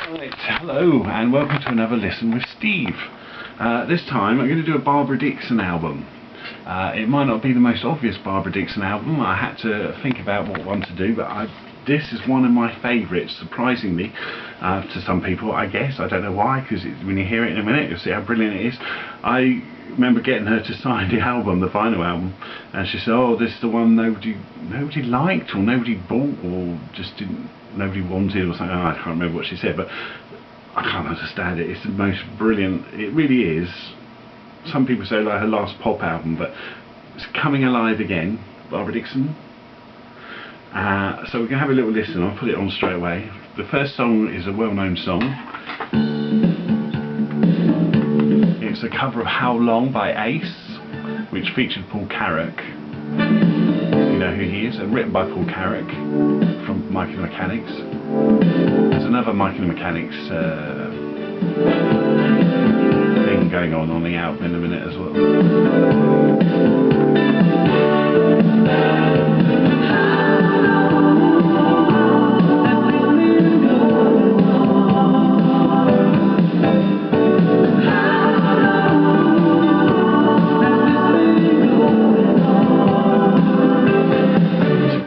Right, hello and welcome to another Listen with Steve. This time I'm going to do a Barbara Dickson album. It might not be the most obvious Barbara Dickson album. I had to think about what one to do, but this is one of my favourites, surprisingly, to some people, I guess. I don't know why, because when you hear it in a minute you'll see how brilliant it is. I remember getting her to sign the album, the vinyl album, and she said, oh, this is the one nobody liked or nobody bought or just nobody wanted or something. I can't remember what she said, but I can't understand it. It's the most brilliant, it really is. Some people say like her last pop album, but it's coming alive again, Barbara Dickson. So we're going to have a little listen. I'll put it on straight away. The first song is a well-known song. It's a cover of How Long by Ace, which featured Paul Carrack. You know who he is, and written by Paul Carrack from Mike and the Mechanics. There's another Mike and the Mechanics thing going on the album in a minute as well.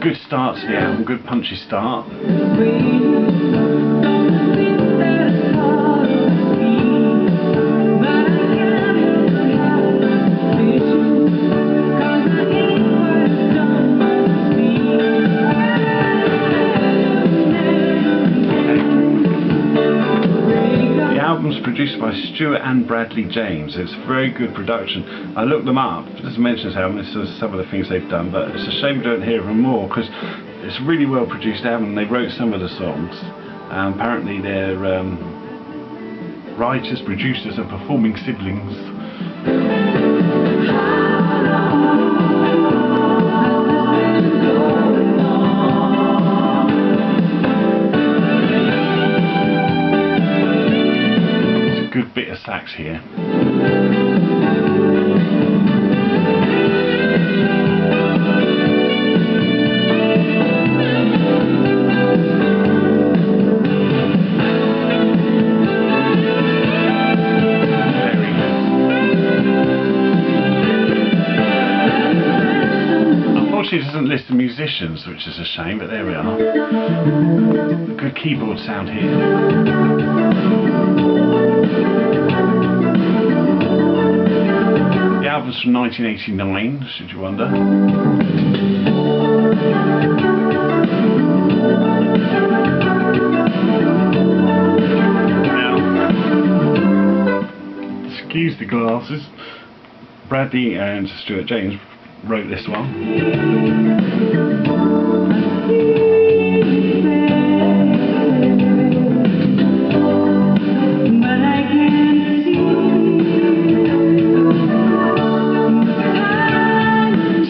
Good start to the album, good punchy start. The album's produced by Stuart and Bradley James. It's very good production. I looked them up. It doesn't mention this album, it's some of the things they've done, but it's a shame we don't hear them more because it's a really well produced album. They wrote some of the songs. Apparently they're writers, producers and performing siblings. It's a good bit of sax here. It doesn't list the musicians, which is a shame, but there we are. Good keyboard sound here. The album's from 1989, should you wonder. Now, excuse the glasses. Bradley and Stuart James wrote this one.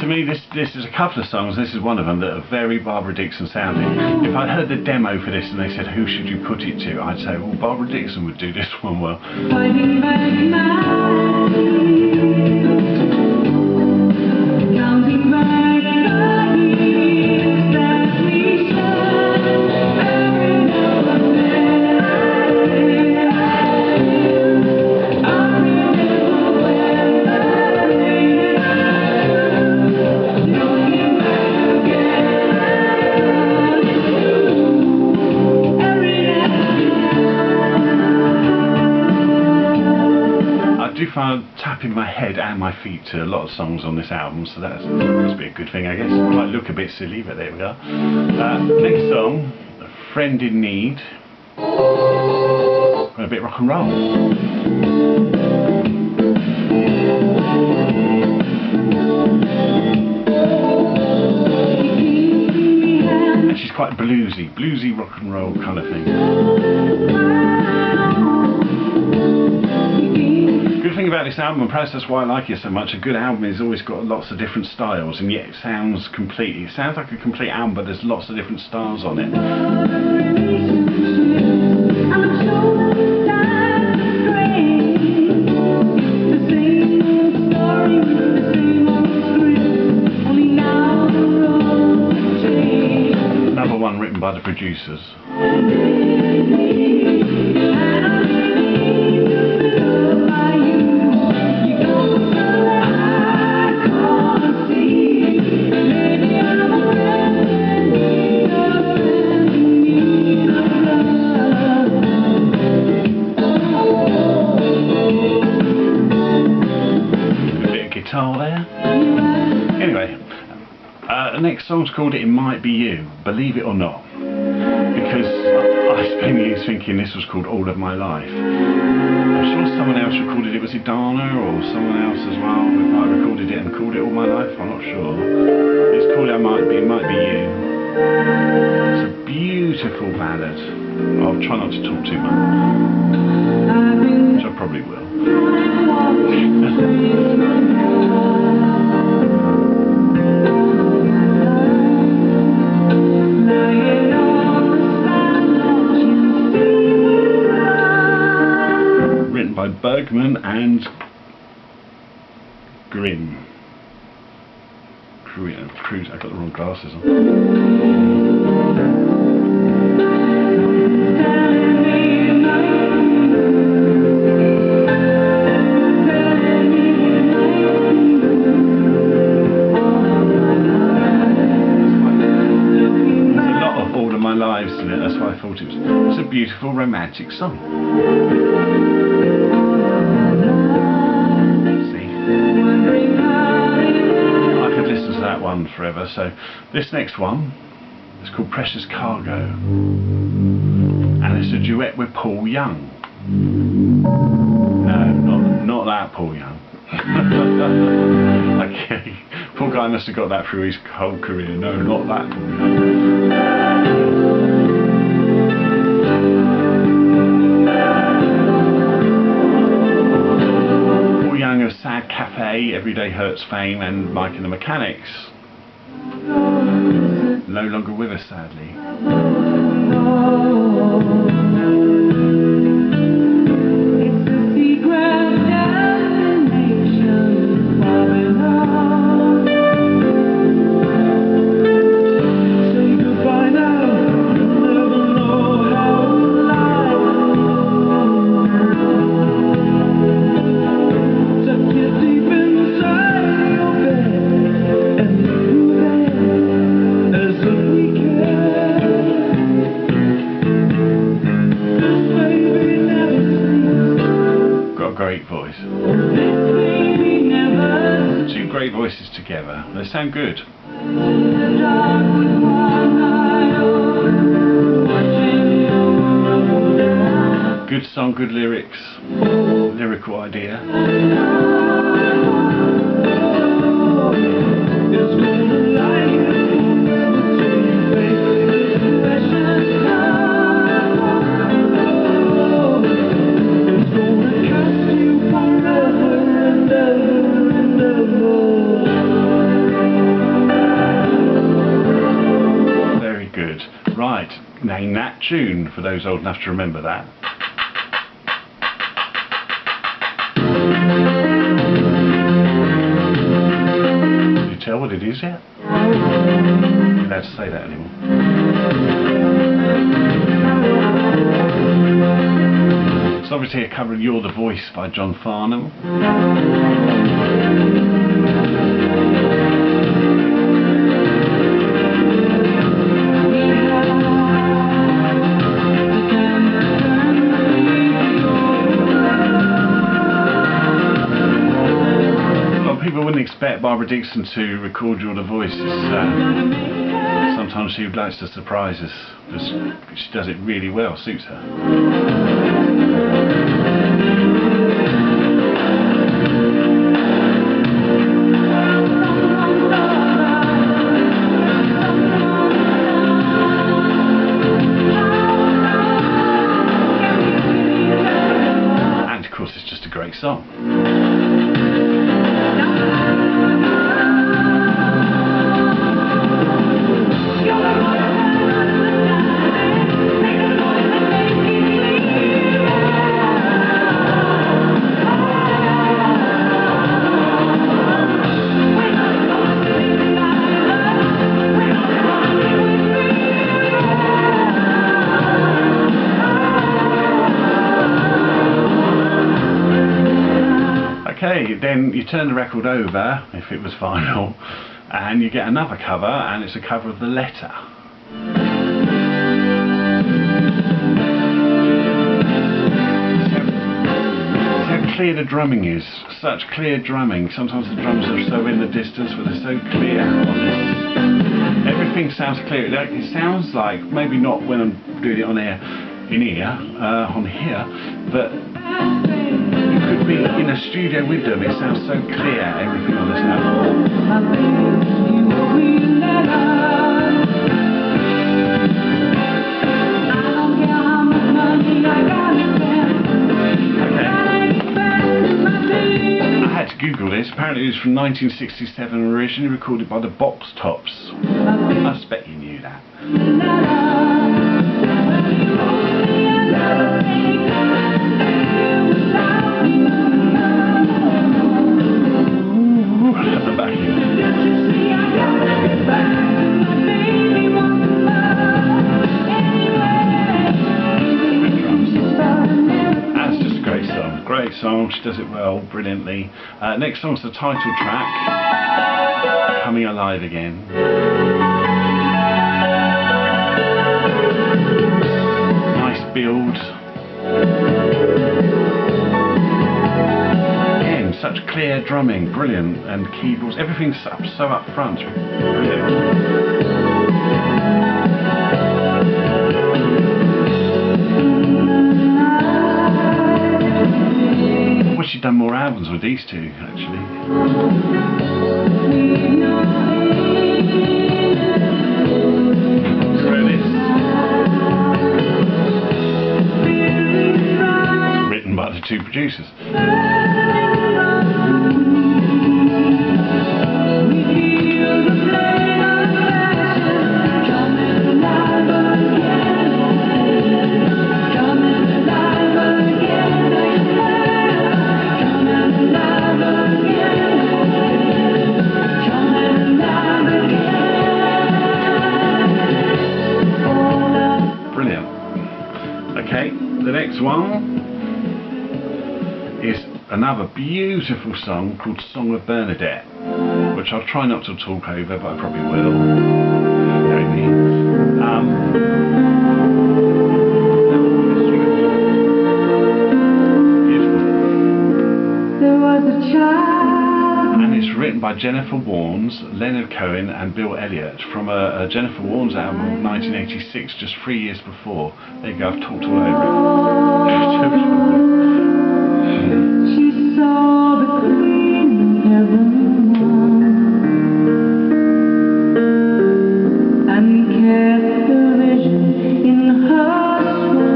To me this is a couple of songs, this is one of them, that are very Barbara Dickson sounding. If I'd heard the demo for this and they said who should you put it to, I'd say well Barbara Dickson would do this one well. I find tapping my head and my feet to a lot of songs on this album, so that must be a good thing, I guess. It might look a bit silly, but there we are. Next song, A Friend in Need. A bit rock and roll. And she's quite bluesy rock and roll kind of thing. The thing about this album, and perhaps that's why I like it so much, a good album has always got lots of different styles, and yet it sounds complete. It sounds like a complete album, but there's lots of different styles on it. Another one written by the producers. Guitar there. Anyway, the next song's called It Might Be You, believe it or not, because I spent years thinking this was called All of My Life. I'm sure someone else recorded it. Was it Dana or someone else as well? They might have recorded it and called it All My Life, I'm not sure. It's called It Might Be You. It's a beautiful ballad. I'll try not to talk too much, which I probably will. Written by Bergman and Grimm. Cruise. I got the wrong glasses on. Lives in it, that's why I thought it's a beautiful romantic song. See? I could listen to that one forever. So this next one is called Precious Cargo, and it's a duet with Paul Young. No, not that Paul Young. Okay, poor guy must have got that through his whole career. No, not that Paul Young. Of Sad Cafe, Everyday Hurts fame, and Mike and the Mechanics. No longer with us, sadly. Great voice. Two great voices together. They sound good. Good song, good lyrics, lyrical idea. Right, name that tune for those old enough to remember that. Can you tell what it is yet? I'm not allowed to say that anymore. It's obviously a cover of You're the Voice by John Farnham. People wouldn't expect Barbara Dickson to record You're the Voice. Sometimes she likes to surprise us, because she does it really well, suits her. And of course it's just a great song. then you turn the record over, if it was vinyl, and you get another cover, and it's a cover of The Letter. Clear the drumming is, such clear drumming. Sometimes the drums are so in the distance, but they're so clear on this. Everything sounds clear. It sounds like, maybe not when I'm doing it on air, on here, but you could be in a studio with them. It sounds so clear, everything on this album. Google this. Apparently it was from 1967, originally recorded by the Box Tops. I bet you knew that. Ooh, back Great song, she does it well, brilliantly. Next song's the title track, Coming Alive Again. Nice build. Again, such clear drumming, brilliant, and keyboards, everything's so up front, brilliant. She's done more albums with these two, actually. Written by the two producers. The next one is another beautiful song called Song of Bernadette, which I'll try not to talk over, but I probably will. There was a child. And it's written by Jennifer Warnes, Leonard Cohen and Bill Elliott from a Jennifer Warnes album of 1986, just 3 years before. There you go, I've talked all over it. She saw the Queen heaven and kept the vision in her soul.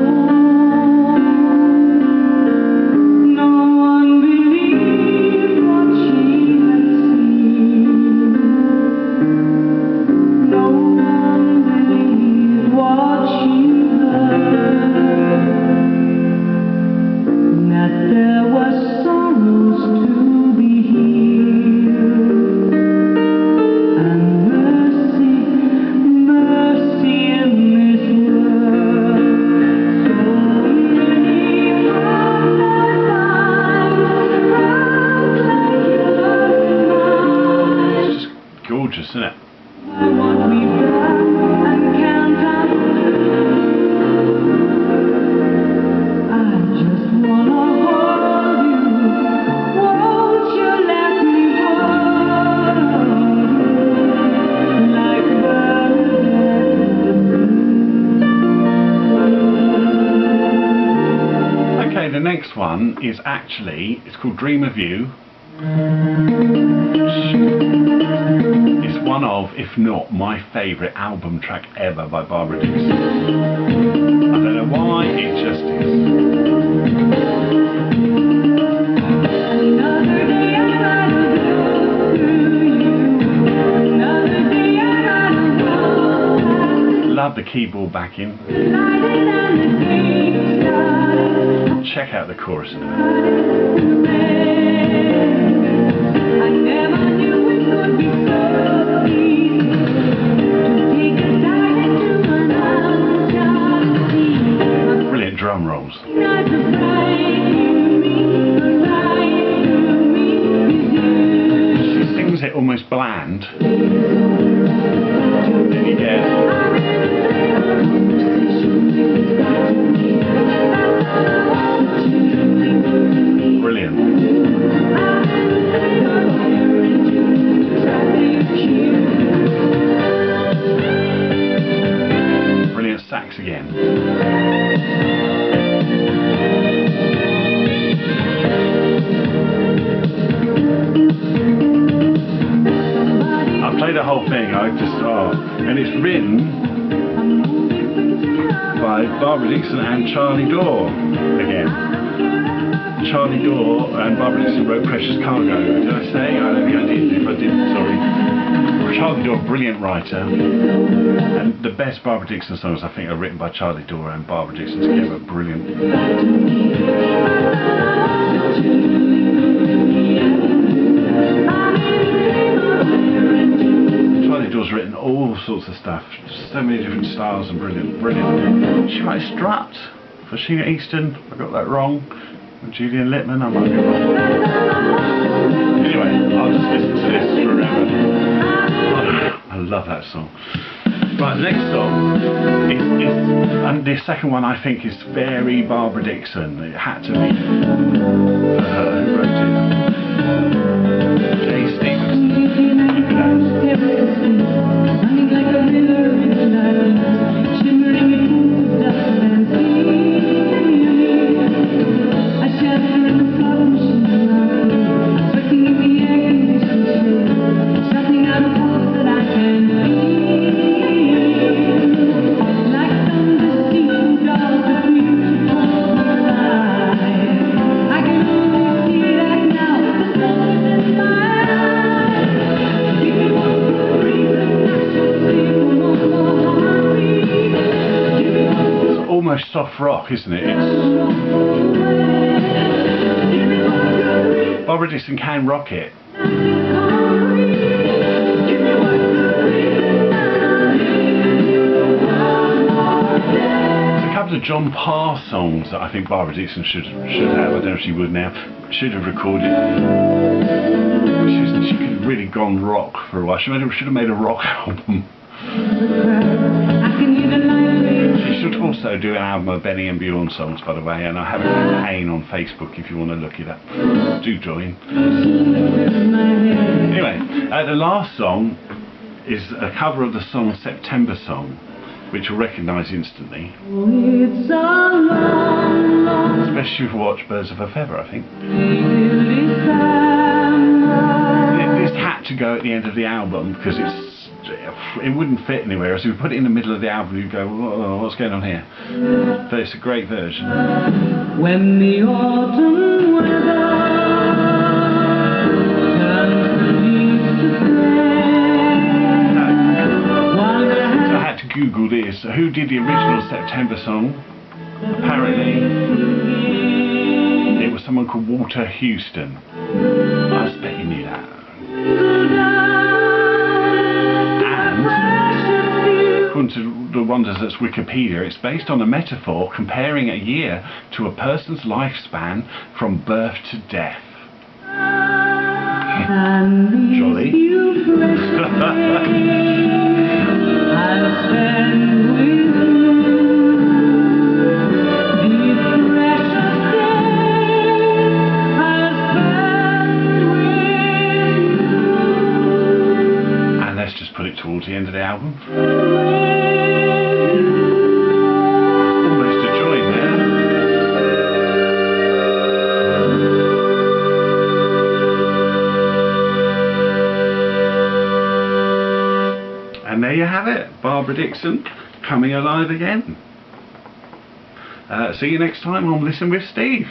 No one believed what she had seen. No one believed what she heard. That there was sorrows to be healed, and mercy, mercy in this world. So many paths I find, like It's just gorgeous, isn't it? I want me back and can't I just wanna hold you. Won't you let me hold you like Bernadette? Okay, the next one is actually, it's called Dream of You. It's one of, if not my favourite album track ever by Barbara Dicksons. I don't know why, it just is. Another day I gotta go through you. Another day I gotta go. Love the keyboard backing. Lighted and the game started. Check out the chorus in a minute. I never knew it could be so easy to take a dive into an uncharted sea. Brilliant drum rolls. Not to ride through me, but ride through me. almost bland. Then you get brilliant. Brilliant sax again. I played the whole thing, and it's written by Barbara Dickson and Charlie Dore again. Charlie Dore and Barbara Dickson wrote Precious Cargo. Did I say? I don't think I did. If I didn't, sorry. Charlie Dore, brilliant writer, and the best Barbara Dickson songs I think are written by Charlie Dore and Barbara Dickson together. Brilliant. Charlie Dore's written all sorts of stuff, so many different styles, and brilliant, brilliant. She might strut for Sheena Easton. I got that wrong. Julian Littman, I might be wrong. Anyway, I'll just listen to this forever. I love that song. Right, the next song is and the second one I think is very Barbara Dickson. It had to be for her. Who wrote it? Jay Stevens. Almost soft rock, isn't it? Barbara Dickson can rock it. There's a couple of John Parr songs that I think Barbara Dickson should have. I don't know if she would now. Should have recorded. She could have really gone rock for a while. She should have made a rock album. She should also do an album of Benny and Bjorn songs, by the way, and I have a campaign on Facebook if you want to look it up. Do join. Anyway, the last song is a cover of the song September Song, which you'll recognise instantly. Especially if you watch Birds of a Feather, I think. This had to go at the end of the album because it wouldn't fit anywhere. So if you put it in the middle of the album, you go, whoa, what's going on here? But it's a great version. When the autumn weather turns the leaves to gray. So I had to Google this. So who did the original September song? Apparently, it was someone called Walter Houston. I bet you knew that. According to the Wonders that's Wikipedia, it's based on a metaphor comparing a year to a person's lifespan from birth to death. Jolly. And let's just put it towards the end of the album. Almost a join there. And there you have it, Barbara Dickson coming alive again. See you next time on Listen with Steve.